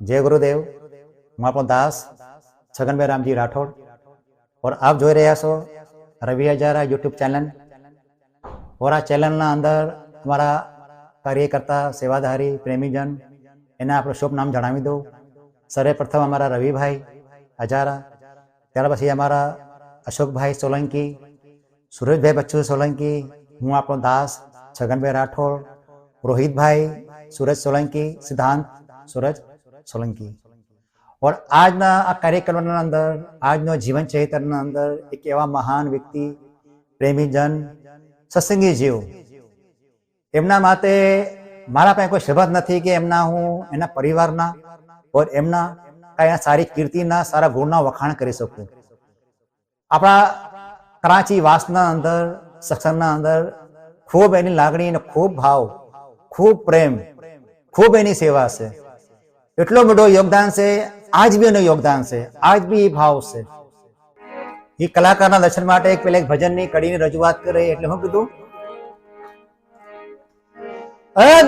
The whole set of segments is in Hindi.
जय गुरुदेव। હું આપણો દાસ છગનભાઈ રામજી રાઠોડ और आप જોઈ રહ્યા છો રવિ હજારા यूट्यूब चैनल और આ ચેનલના અંદર અમારા કાર્યકર્તા સેવાધારી પ્રેમીજન એને આપણું શુભ નામ જણાવી દઉં। સર્વપ્રથમ અમારા રવિભાઈ હજારા, ત્યાર પછી અમારા અશોકભાઈ સોલંકી, સુરેશભાઈ બચ્ચુ સોલંકી, હું આપણો દાસ છગનભાઈ રાઠોડ, રોહિતભાઈ सूरज सोलंकी, सिद्धांत सूरज सोलंकी। और आज ना आ कार्यक्रम अंदर आज नो जीवन चरित्र अंदर एक एवा महान व्यक्ति प्रेमीजन सत्संगी जीव एमना माटे मारा पे कोई शब्द नहीं कि एमना हूँ एना परिवारना और एमना कई सारी कीर्तिना सारा गुणना वखाण करी सकूँ। अपना कराची वासना अंदर सत्संगना अंदर खूब एनी लागणी ने खूब भाव, खूब प्रेम, खूब एनी सेवा से एटलो बड़ो योगदान से आज भी एनो योगदान से आज भी ये भाव से ये कलाकार ना दर्शन माटे एक पहले एक भजन नी कड़ी नी रजूआत करे એટલે હું કીધું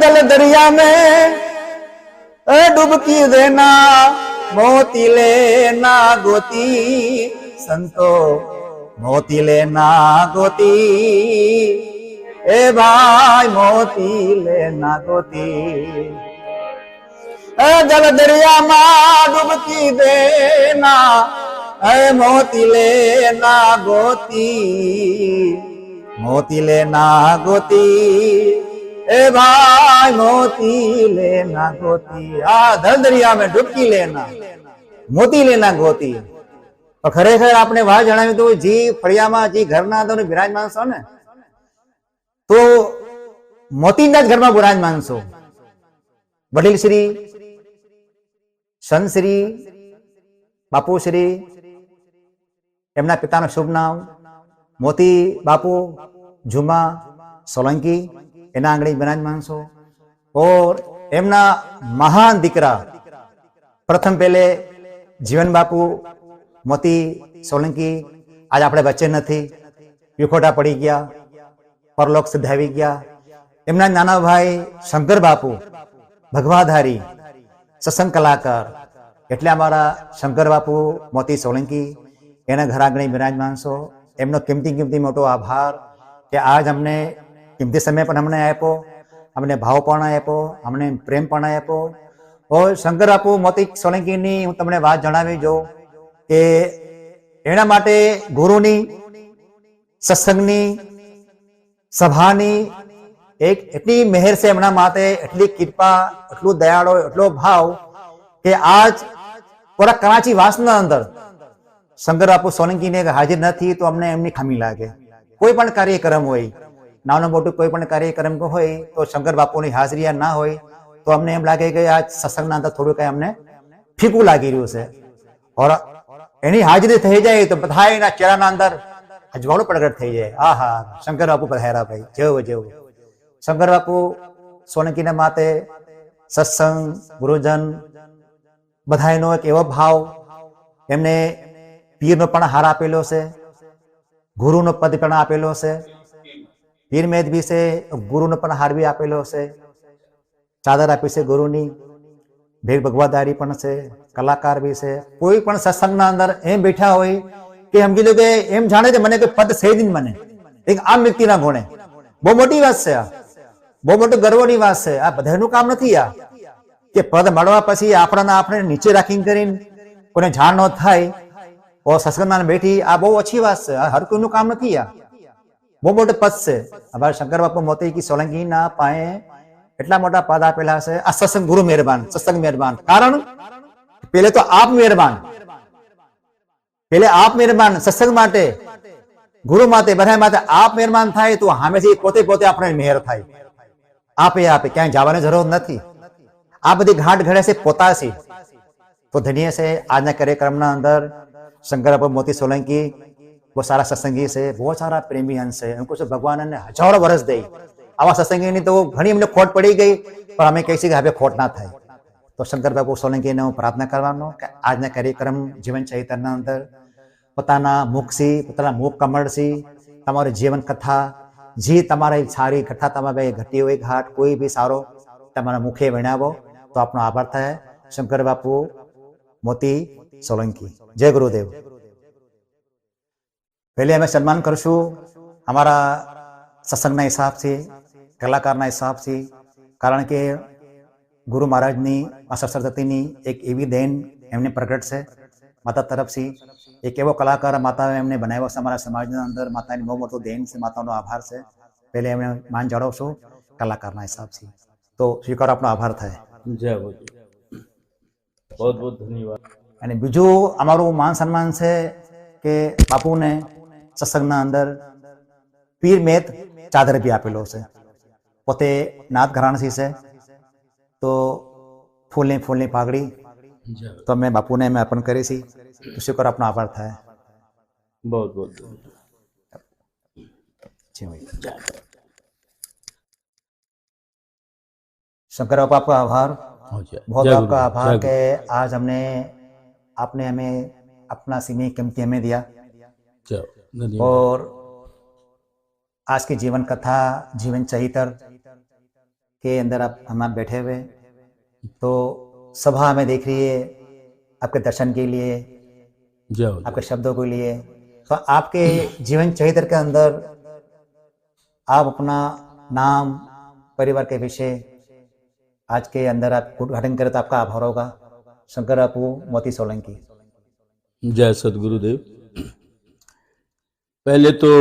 दल दरिया में डुबकी देना मोती लेना गोती संतो मोती लेना गोती ए भाई मोती लेना गोती जल दरिया में डुबकी देना ए मोती लेना गोती मोती लेना गोती ए भाई मोती लेना गोती। जल दरिया में डुबकी लेना मोती लेना गोती। तो खरेखर आपने વાત જણાવ્યું તો જી ફળિયામાં જી ઘરના અંદર વિરાજમાન છો ને तो मोतीना घर में विराजमान छो। वडील श्री संत श्री बापू श्री एमना पिता शुभ नाम मोती बापू झुमा सोलंकी एना आंगणे विराजमान छो। और एमना महान दीकरा प्रथम पहले जीवन बापू मोती सोलंकी आज आपणे वच्चे नथी, विखोटा पड़ी गया, परलोक सिद्धावी गया। एमना नाना भाई शंकर बापू भगवाधारी सत्संग कलाकार एटले अमारा शंकर बापू मोती सोलंकी एना घर आंगणे विराजमान छो। एमनो किमती मोटो आभार कि आज हमने किमती समय पण हमने आप्यो, हमने भाव पण आप्यो, हमने प्रेम पण आप्यो। और शंकर बापू मोती सोलंकी नी हूँ तमने वात जणावी जो के एना माटे गुरुनी सत्संगनी सभानी एक एटली मेहर से एमना माटे एटली कृपा एटलू दयाळो एटलो भाव कि आज पूरा कराची वासना अंदर शंकर बापू सोलंकी ने हाजिर नहीं तो अमने एमनी खामी लागे। कोई पण कार्यक्रम होय नानो मोटो कोई पण कार्यक्रम को होय तो शंकर बापू की हाजरी ना होय तो अमने एम लागे कि आज सत्संग अंदर थोड़ो कई अमने फीकू लागी रह्युं छे। और एनी हाजरी थई जाए तो बधाईना चेहराना अंदर अजवाड़ो प्रगट थी जाए। आहा शंकर बापू पधार्या भाई जेव जेव। शंकर बापू सोलंकी ने माते सत्संग गुरुजन बधाईनो एक एवो भाव एमने पीर नो पण हार आपेलो से, गुरु नो पद पण आपेलो से, पीर मेद भी से गुरु नो पण हार भी आपेलो से, चादर आपी से गुरु नी, भेग भगवादारी पण से, कलाकार भी से। कोई पण सत्संग ना अंदर एम बैठा होय कि हम कीधुं के एम जाने के मने के पद से दिन मने एक आम व्यक्ति ना गुणे बहु मोटी बात है, बहु मोटो गर्वनी बात है। आ बधाईनुं काम नथी आ कि पद मळवा पछी आपणाने आपणे नीचे राखीने करीने कोने जाण न थाय और सत्संगमां बैठी आ बहु ओછી વાત છે। हर कोईनुं काम नथी आ, बहु मोटो पद છે। हमारा शंकर बापू मोती की सोलंकी ना पाए एटला मोटा पद आपेला છે। आ सत्संग गुरु मेहरबान, सत्संग मेहरबान। कारण पहले तो आप मेहरबान, पहले आप मेहरबान सत्संग माटे गुरु माटे बधाई माटे आप मेहरबान थाय तो हामेथी पोते पोते आपणे मेहर थाय। आपे आपे क्यांय जवानी जरूर नथी। आ बधी घाट घड़े से पोतासी तो धन्य से आज कार्यक्रम अंदर शंकर बापू मोती सोलंकी वो सारा सत्संगी से, बहुत सारा प्रेमी अंश है। उनको भगवान ने हजारों वर्ष दे आवा सत्संगी नहीं तो घनी अमने खोट पड़ी गई पर हमें कही कि हमें खोट ना थाय। तो शंकर बापू सोलंकी ने प्रार्थना करवानो कि आज कार्यक्रम जीवन चरित्र अंदर पोताना मुखसी पोताना मुख कमळसी तमारी जीवन कथा जी तमारी सारी कथा तमारे घटी हुई घाट कोई भी सारो तमारा मुखे वणावो तो आपनो आभार थाय। शंकर बापू मोती सोलंकी। जय गुरुदेव। पहले અમે સન્માન કરશું અમારા સત્સંગના હિસાબથી, કલાકારના હિસાબથી, કારણ કે ગુરુ મહારાજની માતા સરસ્વતીની એક એવી દેન એમને પ્રગટ છે માતા તરફથી। એક એવો કલાકાર માતાએ એમને બનાવ્યો છે અમારા સમાજના અંદર। માતાની બહુ મોટો દેન છે, માતાનો આભાર છે। પહેલે એમને માન જાળવશું કલાકારના હિસાબથી, તો સ્વીકાર આપણો આભાર થાય। જય બોજી, बहुत बहुत धन्यवाद। અને બીજું અમારું માન સન્માન છે કે બાપુને સત્સંગના અંદર પીર મેત ચાદર બી આપેલો છે। પોતે નાથ ઘરાણાથી છે, તો ફૂલની પાઘડી તો અમે બાપુને અમે અર્પણ કરી છે, તો સ્વીકાર આપનો આભાર થાય। बहुत बहुत शंकर बापा आपका आभार, बहुत आपका आभार कि आज हमने आपने हमें अपना समय कीमती हमें दिया। और आज की जीवन कथा, जीवन चरित्र के अंदर आप हम बैठे हुए, तो सभा हमें देख रही है आपके दर्शन के लिए, आपके शब्दों के लिए। तो आपके जीवन चरित्र के अंदर आप अपना नाम, परिवार के विषय आज के अंदर आप उद्घाटन करें तो आपका आभार होगा। शंकर बापू मोती सोलंकी। जय सदगुरुदेव। पहले तो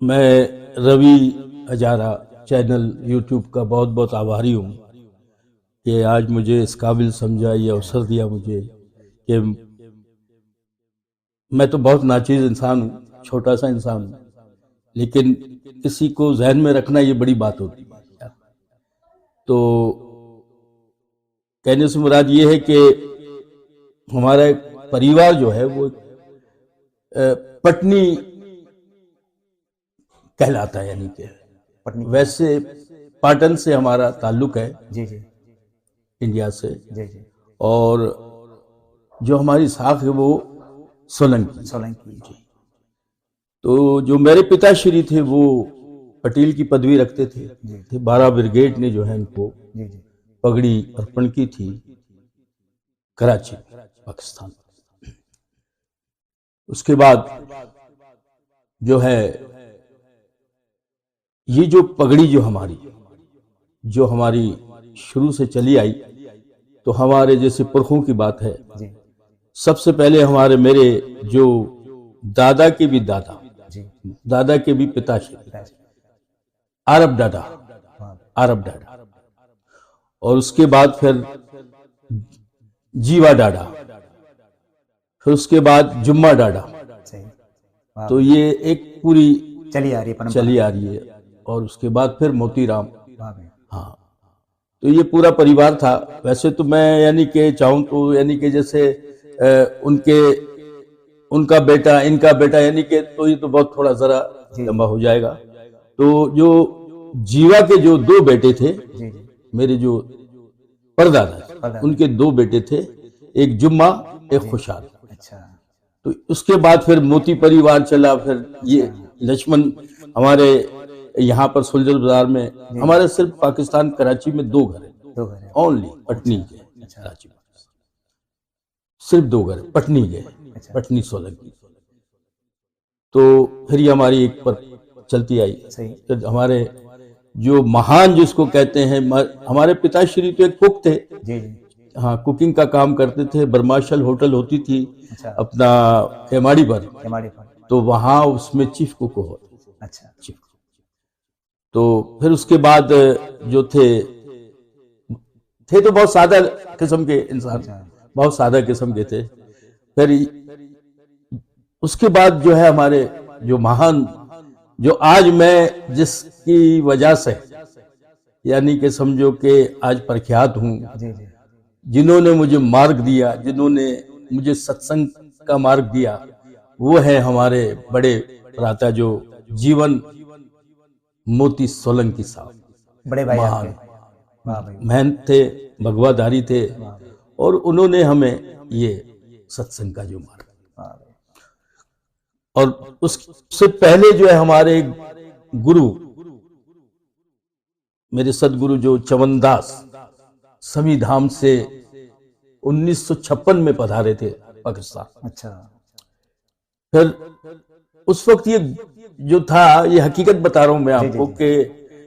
मैं रवि हजारा चैनल यूट्यूब का बहुत बहुत आभारी हूँ कि आज मुझे इस काबिल समझा, ये अवसर दिया मुझे कि मैं तो बहुत नाचीज इंसान हूँ, छोटा सा इंसान हूँ, लेकिन किसी को जहन में रखना ये बड़ी बात होती है। तो कहने से मुराद ये है कि हमारा परिवार जो है वो पटनी कहलाता है, यानी कि वैसे पाटन से हमारा ताल्लुक है, जी जी, इंडिया से, जी जी। और जो हमारी साख है वो सोलंकी जी। तो जो मेरे पिताश्री थे वो पटेल की पदवी रखते थे। 12 ब्रिगेड ने जो है इनको पगड़ी अर्पण की थी कराची, पाकिस्तान। उसके बाद जो है ये जो पगड़ी जो हमारी शुरू से चली आई, तो हमारे जैसे पुरखों की बात है। सबसे पहले हमारे मेरे जो दादा के भी दादा के भी पिताश्री आरब डाडा, और उसके बाद फिर जीवा डाडा, फिर उसके बाद जुम्मा डाडा। तो ये एक पूरी चली आ रही है। और उसके बाद फिर मोतीराम। हाँ, तो ये पूरा परिवार था। वैसे तो मैं यानी कि चाहूँ तो यानी कि जैसे उनका बेटा, इनका बेटा, यानी कि तो ये तो बहुत थोड़ा जरा लंबा हो जाएगा। तो जो जीवा के जो 2 बेटे थे, मेरे जो परदादा, उनके 2 बेटे थे, एक जुम्मा, एक खुशाल। तो उसके बाद फिर मोती परिवार चला। फिर ये लक्ष्मण हमारे यहाँ पर सुलझल बाजार में, हमारे सिर्फ पाकिस्तान कराची में 2 घर है ओनली, पटनी के, कराची में सिर्फ 2 घर, पटनी के, पटनी सोलंकी। तो फिर ये हमारी एक पर चलती आई। फिर हमारे जो महान जिसको कहते हैं, हमारे पिताश्री तो एक कुक थे। हाँ, कुकिंग का काम करते थे। बरमाशल होटल होती थी अपना केमाड़ी पर, तो वहाँ उसमें चीफ कुक होते। चीफ। तो फिर उसके बाद जो थे तो बहुत सादा किस्म के इंसान, बहुत सादा किस्म के थे। फिर उसके बाद जो है हमारे जो महान, जो आज मैं जिसकी वजह से यानी कि समझो कि आज प्रख्यात हूँ, जिन्होंने मुझे मार्ग दिया, जिन्होंने मुझे सत्संग का मार्ग दिया, वो है हमारे बड़े भ्राता जो जीवन मोती सोलंकी साहब। बड़े भाई मेहनत थे, भगवाधारी थे, और उन्होंने हमें ये सत्संग का जो मार्ग। और उससे पहले जो है हमारे गुरु, मेरे सदगुरु जो चवनदास संविधान से 1956 में पधारे थे पाकिस्तान। अच्छा। फिर उस वक्त ये जो था, ये हकीकत बता रहा हूं मैं आपको कि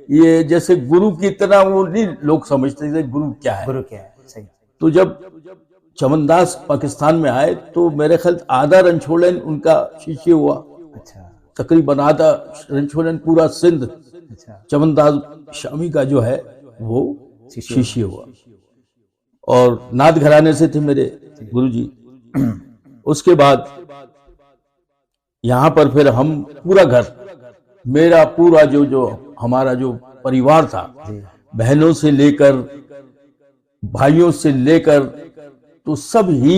ये जैसे गुरु की तरह वो नहीं लोग समझते थे गुरु क्या है। गुरु क्या है, सही। तो जब चमनदास पाकिस्तान में आए तो मेरे ख्याल आधा रणछोड़न उनका शिष्य हुआ। अच्छा। तकरीबन आधा रणछोड़न, पूरा सिंध अच्छा। चमनदास शामी का जो है वो शिष्य शिष्य हुआ। और नाथ घराने से थे मेरे गुरुजी। उसके बाद यहाँ पर फिर हम पूरा घर, मेरा पूरा जो हमारा जो परिवार था, बहनों से लेकर भाइयों से लेकर, तो सब ही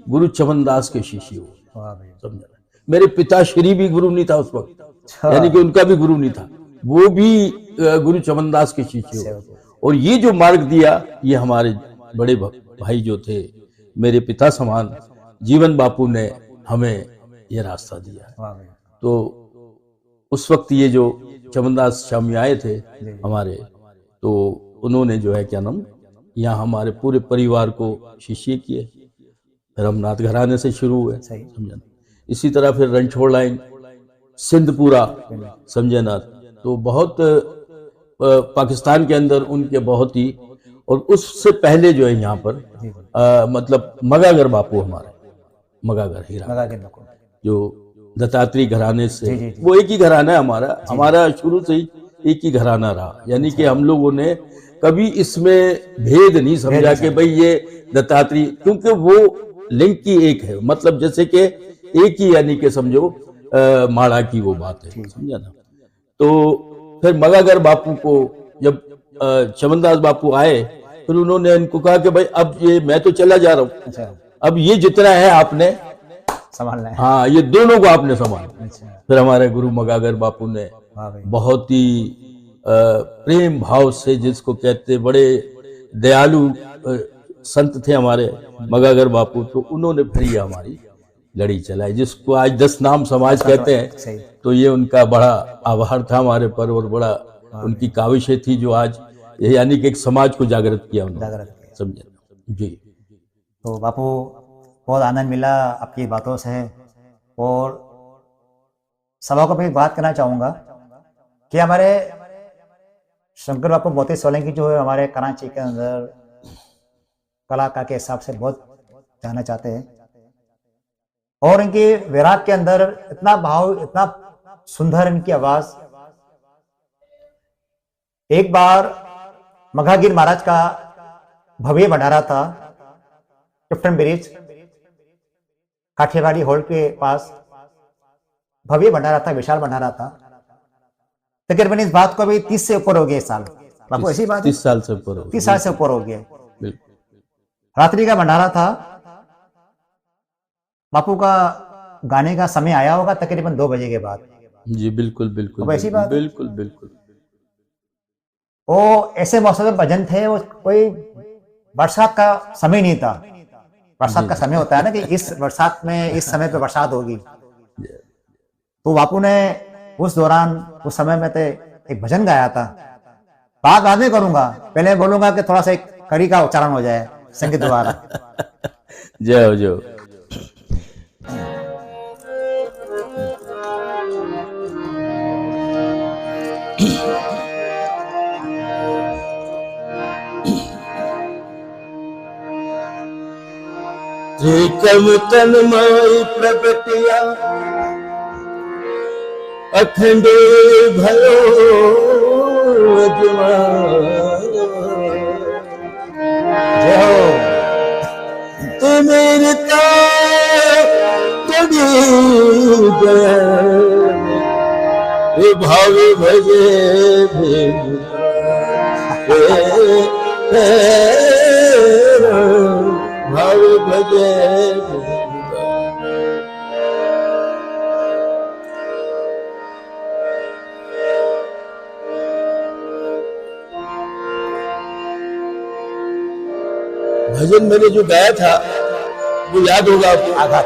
गुरु चमनदास के शिष्य हुए। वाह भाई। समझा। मेरे पिताश्री भी गुरु नहीं था उस वक्त, अच्छा। यानी कि उनका भी गुरु नहीं था, वो भी गुरु चमनदास के शिष्य हुए। और ये जो मार्ग दिया, ये हमारे बड़े भाई जो थे, मेरे पिता समान जीवन बापू ने हमें ये रास्ता दिया। वाह भाई। तो उस वक्त ये जो चमनदास स्वामी आए थे हमारे, तो उन्होंने जो है क्या नाम, यहाँ हमारे पूरे परिवार को शिष्य किए। फिर हम नाथ घराने से शुरू हुए, समझे। इसी तरह फिर रणछोड़ लाइन, सिंध पूरा, समझे ना। तो बहुत पाकिस्तान के अंदर उनके बहुत ही, और उससे पहले जो है यहाँ पर मतलब मगागर बापू हमारे, मगागर हीरा, जो दत्तात्रेय घराने से, वो एक ही घराना है हमारा शुरू से ही एक ही घराना रहा। यानी कि हम लोगों ने कभी इसमें भेद नहीं समझा कि भाई ये दत्तात्रेय, क्योंकि वो लिंक की एक है, मतलब जैसे कि एक ही, यानी कि समझो माड़ा की वो बात है, समझा ना। तो फिर मगागर बापू को जब चमनदास बापू आए, फिर उन्होंने इनको कहा कि भाई अब ये मैं तो चला जा रहा हूँ, अब ये जितना है आपने संभालना है। हाँ, ये दोनों को आपने संभालना। फिर हमारे गुरु मगागर बापू ने बहुत ही प्रेम भाव से, जिसको कहते बड़े दयालु संत थे हमारे मगागर बापू, तो उन्होंने फिर ये हमारी लड़ी चलाई, जिसको आज 10 नाम समाज कहते हैं। तो ये उनका बड़ा आभार था हमारे पर, और बड़ा उनकी काविशें थी जो आज यानी कि एक समाज को जागृत किया उन्होंने, समझे जी। तो बापू, बहुत आनंद मिला आपकी बातों से, और सभा को मैं एक बात करना चाहूँगा कि हमारे शंकर बापू मोती सोलंकी जो है हमारे कराची के अंदर कलाकार के हिसाब से बहुत जाना चाहते हैं, और इनकी विराग के अंदर इतना भाव, इतना सुंदर इनकी आवाज। एक बार मघागिर महाराज का भव्य भंडारा था, कैप्टन ब्रिज काठियावाड़ी हॉल के पास भव्य भंडारा था, विशाल भंडारा था। तकरीबन इस बात को अभी 30 से ऊपर हो गया इस साल। बापू ऐसी बात, 30 साल से ऊपर हो गया, 30 साल से ऊपर हो गया। रात्रि का भंडारा था। बापू का गाने का समय आया होगा तकरीबन 2 बजे के बाद। जी बिल्कुल बिल्कुल, ऐसी बात, बिल्कुल बिल्कुल। वो ऐसे मौसम में भजन थे, वो कोई बरसात का समय नहीं था। बरसात का समय होता है ना कि इस बरसात में इस समय पे बरसात होगी। तो बापू ने उस दौरान, उस समय में तो एक भजन गाया था। बात बाद में करूंगा, पहले बोलूंगा कि थोड़ा सा एक कड़ी का उच्चारण हो जाए संगीत द्वारा। जय जय। कम तन्मय प्रगटिया अखंड भयो मेरता भाव भजे भाव भजे। भजन मैंने जो गाया था वो याद होगा आपको? आघात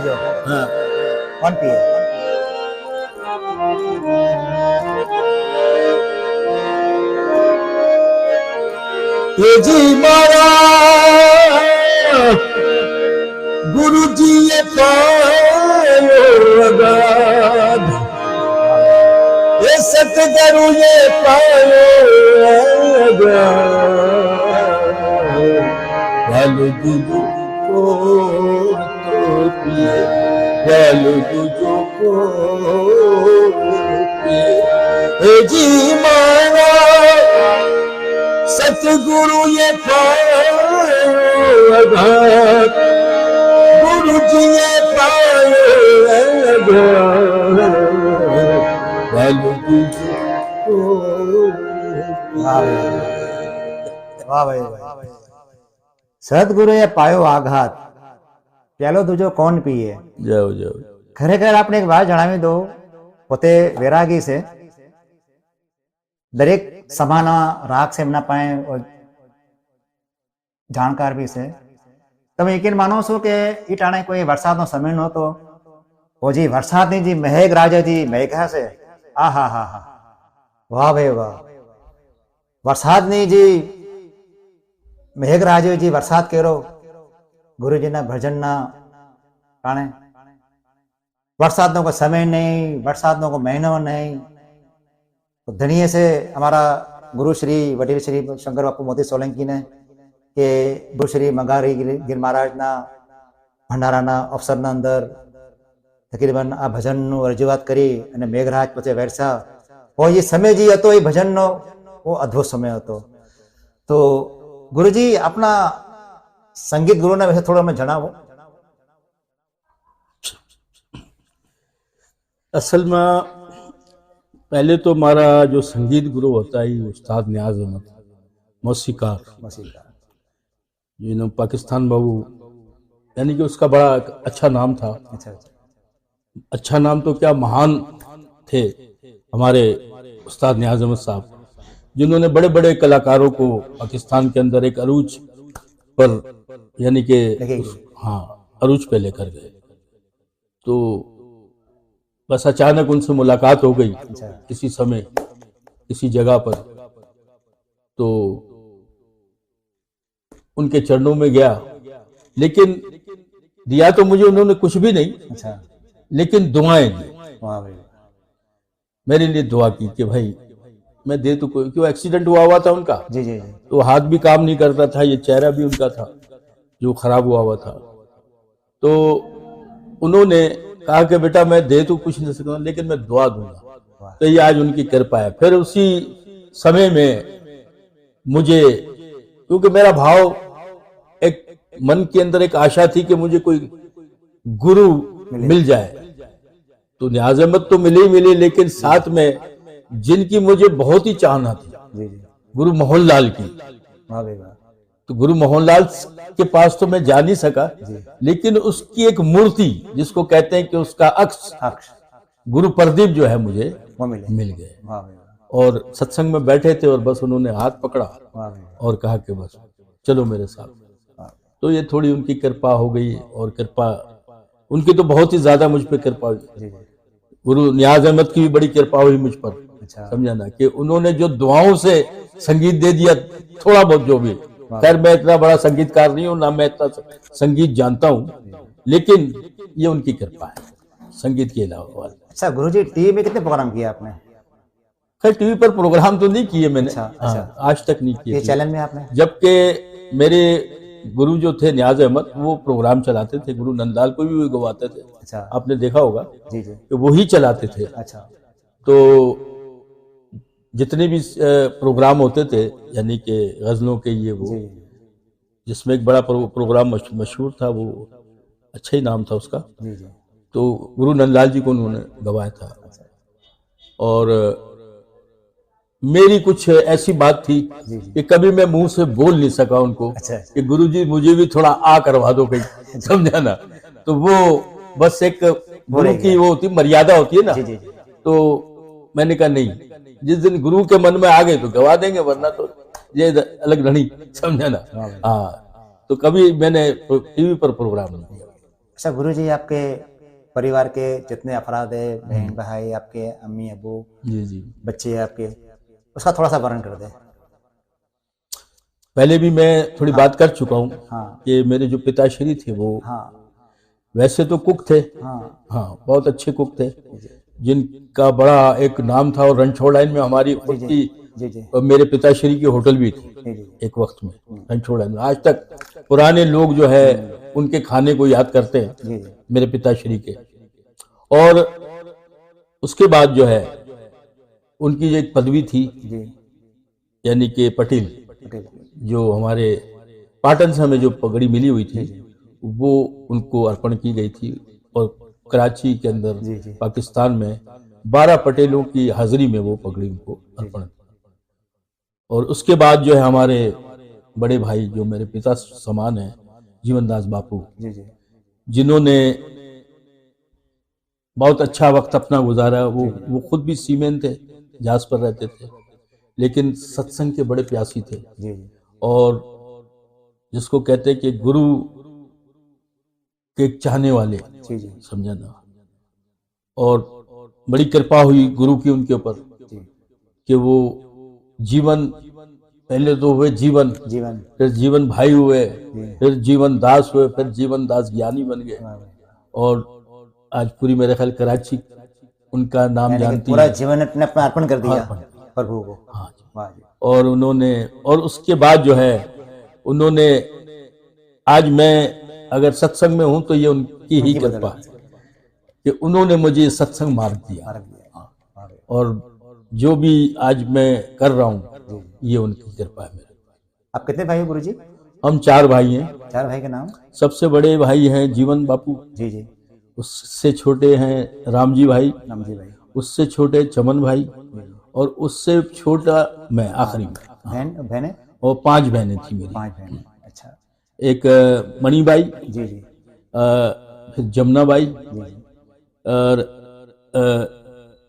जो हाँ, कौन पिए? ये जी मारा गुरु जी ये पायो अगाध, ये सतगुरु ये पायो अगाध, लालू गुरु को तो पिए, लालू गुरु को पिए। ए जी मारा सतगुरु ये पायो अगाध, गुरु जी ये पायो अगाध, लालू गुरु को વાહ ભાઈ વાહ. સદગુરુએ પાયો આઘાત, પેલો દૂજો કોણ પીએ. જાઓ જાઓ. ખરેખર આપણે એક વાત જણાવી દો, પોતે વૈરાગી છે, દરેક સભાના રાગ છે એમના પાસે, જાણકાર બી છે. તમે યકીન માનો છો કે એ ટાણે કોઈ વરસાદનો સમય નહોતો, ઓજી વરસાદની જે મહેક રાજાજી મહેકા છે, આ હા હા હા, વાહ ભાઈ વાહ. વરસાદની જે મેઘરાજોજી વરસાદ કર્યો ગુરુજીના ભજનના કારણે. વરસાદનો કોઈ સમય નહીં, વરસાદનો કોઈ મહિનો નહીં. तो धन्य से हमारा गुरु श्री वडील श्री शंकर बापू मोती सोलंकी ने કે ગુરુ શ્રી મંગારી ગીર મહારાજના ભંડારાના અવસરના અંદર તકરીબન આ ભજનનું રજૂઆત કરી અને મેઘરાજ પછી વરસા. એ સમય જે હતો એ ભજનનો वो अद्भुत समय હતો. तो गुरुजी अपना संगीत गुरु ने वैसे थोड़ा मैं जनावो. असल में पहले तो हमारा जो संगीत गुरु होता है उस्ताद नियाज अहमद मौसीकार, जिन्होंने पाकिस्तान बाबू, यानी कि उसका बड़ा अच्छा नाम था. अच्छा नाम तो क्या, महान थे हमारे उस्ताद नियाज अहमद साहब, जिन्होंने बड़े बड़े कलाकारों को पाकिस्तान के अंदर एक अरूज पर, यानी कि हाँ अरूज पे लेकर गए. तो बस अचानक उनसे मुलाकात हो गई किसी समय किसी जगह पर, तो उनके चरणों में गया. लेकिन दिया तो मुझे उन्होंने कुछ भी नहीं, लेकिन दुआएं दी. मेरे लिए दुआ की कि भाई मैं दे तो कोई, क्यों एक्सीडेंट हुआ था उनका, जी जी, तो हाथ भी काम नहीं करता था, ये चेहरा भी उनका था जो खराब हुआ था. तो उन्होंने कहा कि बेटा मैं दे तो कुछ नहीं सकता, लेकिन मैं दुआ दूंगा. तो ये आज उनकी कृपा है. फिर उसी समय में मुझे, क्योंकि मेरा भाव एक मन के अंदर एक आशा थी कि मुझे कोई गुरु मिल जाए, तो नियाज अहमद तो मिले ही मिले, लेकिन साथ में जिनकी मुझे बहुत ही चाहना थी, गुरु मोहनलाल की. तो गुरु मोहनलाल के पास तो मैं जा नहीं सका, लेकिन उसकी एक मूर्ति, जिसको कहते हैं कि उसका अक्ष गुरु प्रदीप जो है मुझे मिल गए. और सत्संग में बैठे थे और बस उन्होंने हाथ पकड़ा और कहा कि बस चलो मेरे साथ. तो ये थोड़ी उनकी कृपा हो गई, और कृपा उनकी तो बहुत ही ज्यादा मुझ पर कृपा हुई. गुरु नियाज अहमद की भी बड़ी कृपा हुई मुझ पर, समझा ना, कि उन्होंने जो दुआओं से संगीत दे दिया थोड़ा बहुत जो भी. खैर मैं इतना बड़ा संगीतकार नहीं हूँ, ना मैं इतना संगीत जानता हूँ, लेकिन ये उनकी कृपा है संगीत के अलावा. अच्छा गुरुजी, टीवी में कितने प्रोग्राम किए आपने? खैर टीवी पर प्रोग्राम तो नहीं किए मैंने. आज तक नहीं किए. ये चैनल में आपने? जबकि मेरे गुरु जो थे नियाज अहमद, वो प्रोग्राम चलाते थे, गुरु नंदलाल को भी गवाते थे. आपने देखा होगा कि वो ही चलाते थे. तो जितने भी प्रोग्राम होते थे, यानी कि गजलों के, ये वो, जिसमें एक बड़ा प्रोग्राम मशहूर था, वो अच्छा ही नाम था उसका, तो गुरु नंदलाल जी को उन्होंने गवाया था. और मेरी कुछ ऐसी बात थी कि कभी मैं मुंह से बोल नहीं सका उनको कि गुरुजी मुझे भी थोड़ा आ करवा दो कहीं, समझा ना. तो वो बस एक गुरु की वो होती मर्यादा होती है ना. तो मैंने कहा नहीं, जिस दिन गुरु के मन में आ गए तो गवा देंगे, वरना तो ये अलग नहीं, समझा ना. हाँ, तो कभी मैंने टीवी पर प्रोग्राम नहीं किया. अच्छा गुरुजी, आपके परिवार के जितने अफराद है, बहन भाई आपके, अम्मी अबू, जी जी, बच्चे आपके, उसका थोड़ा सा वर्णन कर दे. पहले भी मैं थोड़ी बात कर चुका हूँ हाँ कि मेरे जो पिताश्री थे वो हाँ वैसे तो कुक थे, हाँ हाँ बहुत अच्छे कुक थे, जिनका बड़ा एक नाम था। और रणछोड़ लाइन में हमारी खुद की जी जी और मेरे पिताश्री की होटल भी थी जी जी एक वक्त में रणछोड़ लाइन में। आज तक पुराने लोग जो है उनके खाने को याद करते हैं, जी जी मेरे पिताश्री के। और उसके बाद जो है उनकी जो एक पदवी थी, जी यानी कि पटेल, पटेल जो हमारे पाटन से हमें जो पगड़ी मिली हुई थी वो उनको अर्पण की गई थी। और कराची के अंदर जी जी पाकिस्तान में 12 पटेलों की हाजिरी में वो पगड़ी उनको अर्पण। और उसके बाद जो है हमारे बड़े भाई जो मेरे पिता समान है, जीवनदास बापू, जी जी जिन्होंने बहुत अच्छा वक्त अपना गुजारा। वो खुद भी सीमेन थे, जहाज पर रहते थे, लेकिन सत्संग के बड़े प्यासी थे। जी जी और जिसको कहते हैं कि गुरु के चाहने वाले, जी जी समझा ना। और बड़ी कृपा हुई गुरु की उनके ऊपर जी कि वो जीवन, पहले तो हुए जीवन, जीवन फिर जीवन भाई हुए, जी फिर जीवन दास हुए, फिर जीवन दास ज्ञानी बन गए। वाह, वाह। और आज पूरी मेरे ख्याल कराची उनका नाम यानी कि जानती पूरा है। जीवन अपने अपना अर्पण कर दिया अर्पण। प्रभु को। हाँ जी। वाह जी और उन्होंने, और उसके बाद जो है उन्होंने, आज मैं अगर सत्संग में हूं तो ये उनकी ही उनकी कृपा बदौलत है कि उन्होंने मुझे सत्संग मार्ग दिया। मार्ग दिया। वाह जी। और जो भी आज मैं कर रहा हूं जी ये उनकी कृपा है मेरे। आप कितने भाई हो गुरु जी? हम 4 भाई हैं। 4 भाई के नाम? सबसे बड़े भाई हैं जीवन बापू, जी जी उससे छोटे हैं रामजी भाई, राम जी भाई। उससे छोटे चमन भाई, जी। और उससे छोटा मैं, आखिरी में। बहन बहनें? और 5 बहनें थी मेरी। 5 बहनें। अच्छा। एक मणिबाई, जी जी फिर जमुनाबाई, जी जी और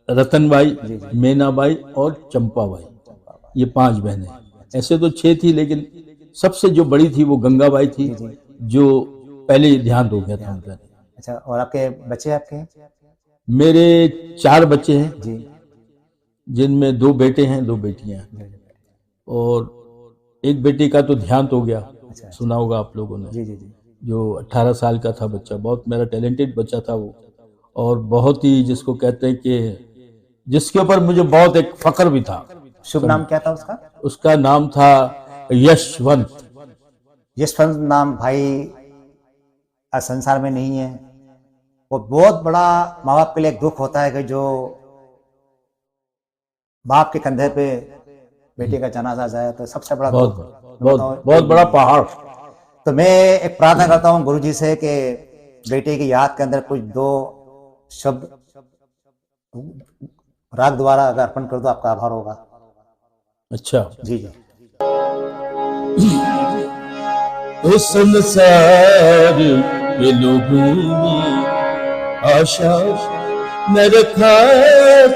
रतनबाई, जी जी मीनाबाई और चंपाबाई। चंपा बाई। ये 5 बहनें। ऐसे तो 6 थी, लेकिन सबसे जो बड़ी थी वो गंगाबाई थी, जी जी जो पहले ही देहांत हो गया था उनका। अच्छा, और आपके बच्चे आपके? मेरे 4 बच्चे हैं, जी जिनमें 2 बेटे हैं, 2 बेटियां हैं। जी जी। और एक बेटे का तो देहांत हो गया, अच्छा सुना होगा आप लोगों ने, जी जी जी जो 18 साल का था बच्चा। बहुत मेरा टैलेंटेड बच्चा था वो, और बहुत ही, जिसको कहते हैं कि जिसके ऊपर मुझे बहुत एक फख्र भी था। शुभ नाम क्या था उसका? उसका नाम था यशवंत। यशवंत नाम भाई आज संसार में नहीं है। वो बहुत बड़ा माँ बाप के लिए एक दुख होता है कि जो बाप के कंधे पे बेटे का जनाजा जाए तो सबसे बड़ा बहुत दुख। बहुत बहुत बड़ा पहाड़। तो मैं एक प्रार्थना करता हूँ गुरु जी से कि बेटे की याद के अंदर कुछ 2 शब्द राग द्वारा अगर अर्पण कर दो, आपका आभार होगा। अच्छा। जी जी ओ संसार के लोगों में आशा न रखा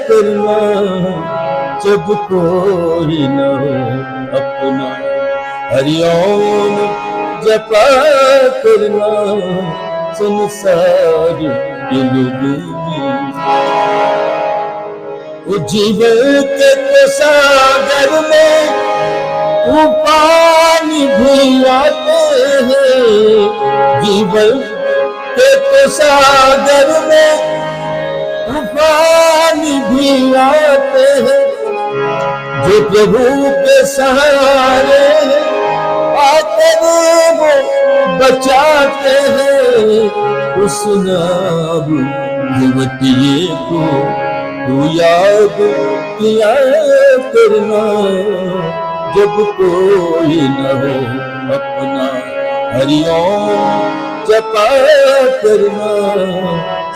करना, जब कोई न हो अपना हरिओम जपा करना। संसार के लोगों में वो जीवन के तो सागर में तूफान भी आते हैं, जीवन के तो सागर में तूफान भी आते हैं। जो प्रभु के सहारे आकर वो बचाते हैं, उस नाम युवतिये को तू याद किया करना, जब कोई न हो अपना हरिओम जपा करना।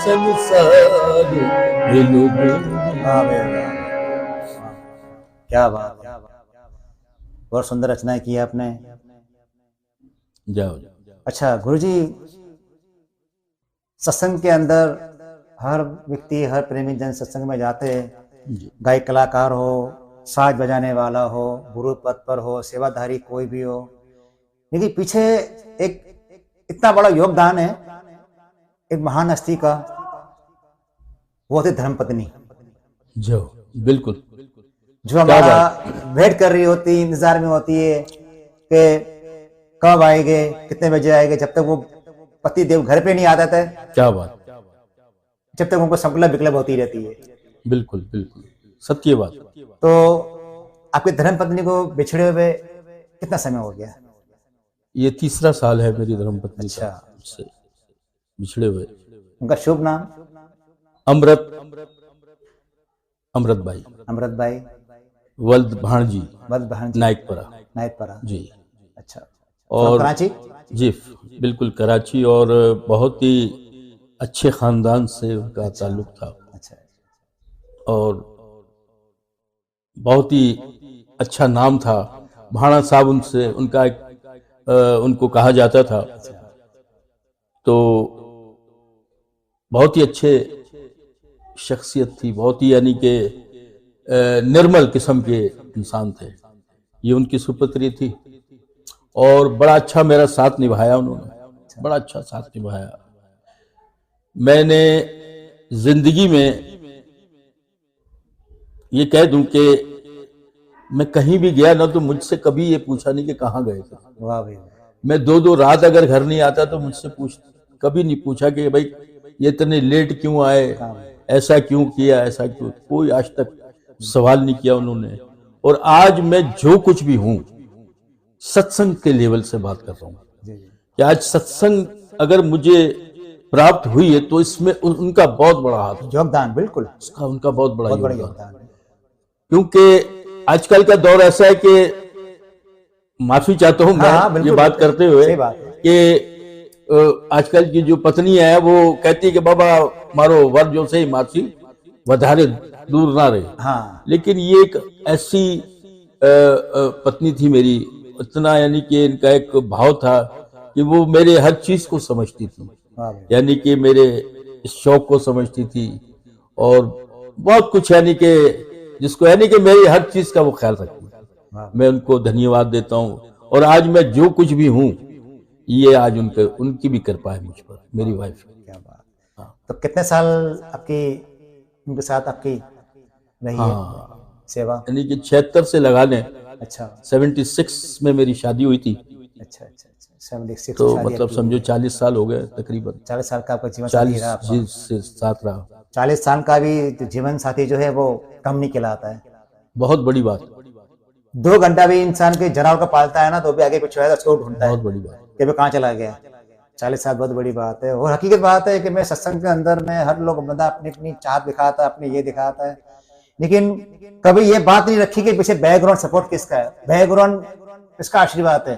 संसार के लोगों क्या बात, बहुत सुंदर रचनाएं की है आपने। जाओ। अच्छा गुरुजी, सत्संग के अंदर हर व्यक्ति, हर प्रेमी जन सत्संग में जाते हैं, गायक कलाकार हो, साज बजाने वाला हो, गुरु पद पर हो, सेवाधारी कोई भी हो, लेकिन पीछे एक इतना बड़ा योगदान है एक महान हस्ती का, वो थी धर्मपत्नी, बिल्कुल, जो हमारा वेट कर रही होती, इंतजार में होती है कि कब आएंगे, कितने बजे आएंगे, जब तक वो पति देव घर पे नहीं आता था, क्या बात, जब तक उनको संकल्प विकल्प होती रहती है। बिल्कुल बिल्कुल सत्य बात। तो आपकी धर्म पत्नी को बिछड़े हुए कितना समय हो गया? ये तीसरा साल है मेरी धर्मपत्नी अच्छा। का उससे बिछड़े हुए। उनका शुभ नाम? अमृत भाई, अमृत भाई वल्द भाणजी, वल्द भाणजी, नायकपरा नायकपरा जी। अच्छा। और कराची? जी बिल्कुल कराची, और बहुत ही अच्छे खानदान से उनका ताल्लुक था, अच्छा। और बहुत ही अच्छा नाम था। भाणा साहब उनसे उनका उनको कहा जाता था। तो बहुत ही अच्छे शख्सियत थी, बहुत ही यानी कि निर्मल किस्म के इंसान थे। ये उनकी सुपुत्री थी, और बड़ा अच्छा मेरा साथ निभाया उन्होंने, बड़ा अच्छा साथ निभाया। मैंने जिंदगी में ये कह दूं कि मैं कहीं भी गया ना तो मुझसे कभी ये पूछा नहीं कि कहाँ गए थे। वाह भाई। मैं 2-2 रात अगर घर नहीं आता तो मुझसे कभी नहीं पूछा कि भाई ये इतने लेट क्यों आए, ऐसा क्यों किया, ऐसा क्यों, कोई आज तक सवाल नहीं किया उन्होंने। और आज मैं जो कुछ भी हूं सत्संग के लेवल से बात कर रहा हूं कि आज सत्संग अगर मुझे प्राप्त हुई है तो इसमें उनका बहुत बड़ा हाथ है, योगदान। बिल्कुल उनका बहुत बड़ा योगदान योगदान है। क्योंकि आजकल का दौर ऐसा है कि माफी चाहता हूं मैं ये बात करते हुए कि आजकल की जो पत्नी है वो कहती है कि बाबा मारो वर जो से मासी वधारे दूर ना रहे। हाँ। लेकिन ये एक ऐसी पत्नी थी मेरी, इतना यानी कि इनका एक भाव था कि वो मेरे हर चीज को समझती थी, यानी कि मेरे शौक को समझती थी, और बहुत कुछ यानी कि जिसको यानी कि मेरी हर चीज का वो ख्याल रखती है। मैं उनको धन्यवाद देता हूँ, और आज मैं जो कुछ भी हूँ ये आज उनकी भी कृपा है मुझ पर, मेरी वाइफ। क्या बात। हाँ। तो कितने साल आपकी उनके साथ आपकी रही है सेवा? यानी कि 76 से लगा लें। अच्छा। 76 में मेरी शादी हुई थी। अच्छा अच्छा अच्छा। 76 तो मतलब समझो 40 साल हो गए तकरीबन। 40 साल का आपका जीवन साथी रहा। 40 से साथ रहा। 40 साल का भी जीवन साथी जो है वो कम नहीं कहलाता है। बहुत बड़ी बात। 2 घंटा भी इंसान के जानवर को पालता है ना तो भी आगे पीछे है उसको ढूंढता है, बहुत बड़ी बात कि वो कहाँ चला गया। 40 साल बहुत बड़ी बात है। और हकीकत बात है कि मैं सत्संग के अंदर में हर लोग बंदा अपनी अपनी चाहत दिखाता है, अपने ये दिखाता है, लेकिन कभी ये बात नहीं रखी कि पीछे बैकग्राउंड सपोर्ट किसका है, बैकग्राउंड किसका आशीर्वाद है,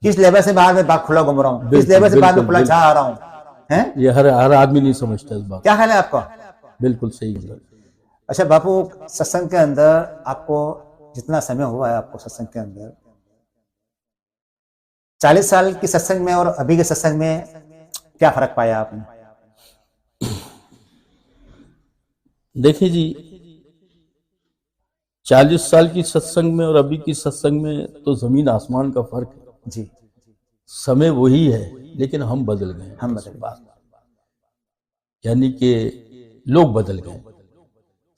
किस लेवल से बाहर में बाग खुला घूम रहा हूँ, किस लेवल से बाहर में खुला चाह आ रहा हूँ, हैं? ये हर आदमी नहीं समझता इस बात। क्या ख्याल है आपका? बिल्कुल सही है। अच्छा बापू, सत्संग के अंदर आपको जितना समय हुआ है, आपको सत्संग के अंदर 40 साल की सत्संग में और अभी के सत्संग में क्या फर्क पाया आपने? देखिए जी, 40 साल की सत्संग में और अभी की सत्संग में तो जमीन आसमान का फर्क है जी। समय वही है लेकिन हम बदल गए। हम बदल गए, यानी कि लोग बदल गए,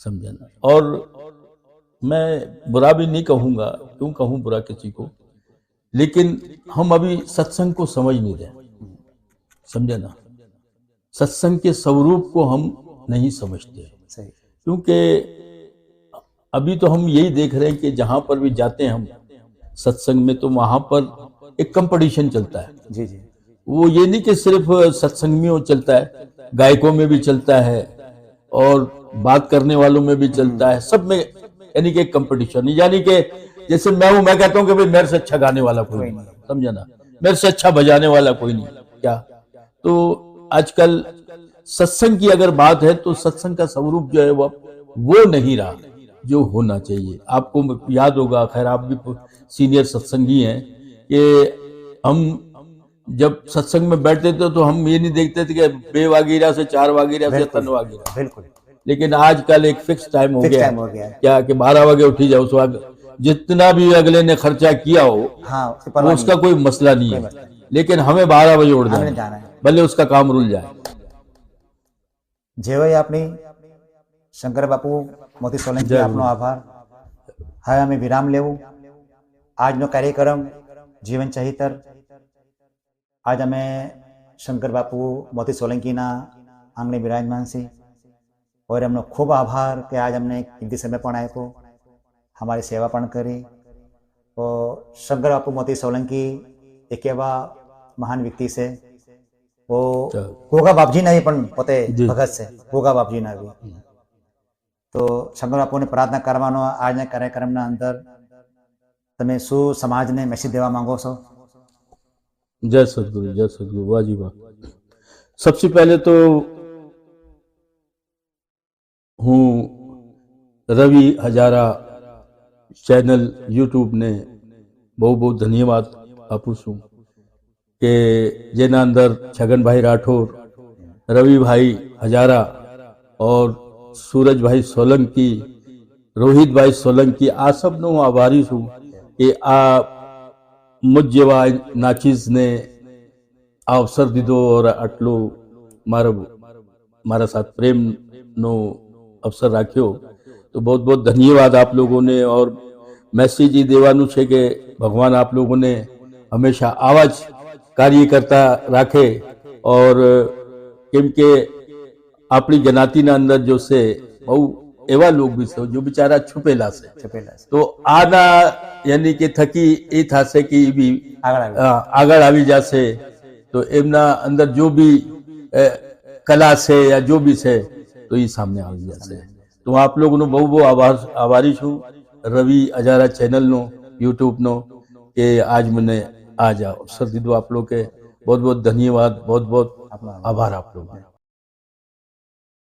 समझे ना। और मैं बुरा भी नहीं कहूंगा, क्यों कहूं बुरा किसी को, लेकिन हम अभी सत्संग को समझ नहीं रहे, समझे ना। सत्संग के स्वरूप को हम नहीं समझते, क्योंकि अभी तो हम यही देख रहे हैं कि जहां पर भी जाते हैं हम सत्संग में तो वहां पर एक कंपटीशन चलता है। जी जी। वो ये नहीं कि सिर्फ सत्संग में वो चलता है, गायकों में भी चलता है और बात करने वालों में भी चलता है, सब में यानी कि एक कंपटीशन। यानी कि जैसे मैं हूं, मैं कहता हूं कि भाई मेरे से अच्छा गाने वाला कोई नहीं, समझा ना, मेरे से अच्छा बजाने वाला कोई नहीं। क्या तो आजकल सत्संग की अगर बात है तो सत्संग का स्वरूप जो है वो नहीं रहा जो होना चाहिए। आपको याद होगा, खैर आप भी सीनियर सत्संगी हैं, कि हम जब सत्संग में बैठते थे तो हम ये नहीं देखते थे कि बे वागीरा से 4 वागीरा से तन वागीरा, बिल्कुल। लेकिन आजकल एक फिक्स टाइम हो गया क्या कि 12 बजे उठी जाओ, उस वक्त जितना भी अगले ने खर्चा किया हो वो उसका कोई मसला नहीं है, लेकिन हमें 12 बजे उठ जाना है, भले उसका काम रुल जाए। जय भाई आपने शंकर बापू मोती सोलंकी आपनो आभार। હવે અમે વિરામ લેવું. આજનો કાર્યક્રમ જીવન ચહિતર આજ અમે શંકર બાપુ મોતી સોલંકીના આંગણે બિરાજમાન છે और એમનો ખૂબ આભાર કે આજ અમને કિંમતી સમય પણ આપ્યો, हमारी सेवा પણ કરી। તો શંકર બાપુ મોતી સોલંકી એક એવા મહાન વ્યક્તિ છે, वो गोगा बापजी ना પણ પોતે ભગત છે, गोगा बापजी ના બી। તો શંકર બાપુને પ્રાર્થના કરવાનો આજના કાર્યક્રમના અંદર તમે શું સમાજને મેસેજ દેવા માંગો છો? जय सदगुरु वाह जी वाह। सबसे पहले तो हूँ रवि हजारा चैनल यूट्यूब ने बहुत बहुत धन्यवाद आपू छूं કે જેના અંદર છગનભાઈ રાઠોડ, રવિભાઈ હજારા और सूरजभाई सोलंकी, रोहितभाई सोलंकी आ सबनो હું આભારી છું કે આ મુજ જેવા નાચીઝને આ અવસર દીધો और આટલો મારા સાથ પ્રેમનો અવસર રાખ્યો। તો बहुत बहुत धन्यवाद आप लोगों ने। और मैसेज ये દેવાનું છે કે ભગવાન आप लोगों ने हमेशा आवा જ કાર્ય કરતા રાખે। और કેમ કે આપણી જ્ઞાતિના અંદર જો છે બહુ એવા લોક બી છે જો બિચારા છુપેલા છે, તો આના યાની કે થકી એ થશે કે એ બી આગળ આવી જશે। તો એમના અંદર જો બી કલા છે या जो भी છે તો એ સામે આવી જશે। તો આપ લોકોનો બહુ બહુ આભારી છું રવિ હજારા ચેનલનો, યુટ્યુબનો, કે આજ મને आज अवसर दीदो। आप लोग के बहुत बहुत धन्यवाद, बहुत बहुत आभार आप लोग।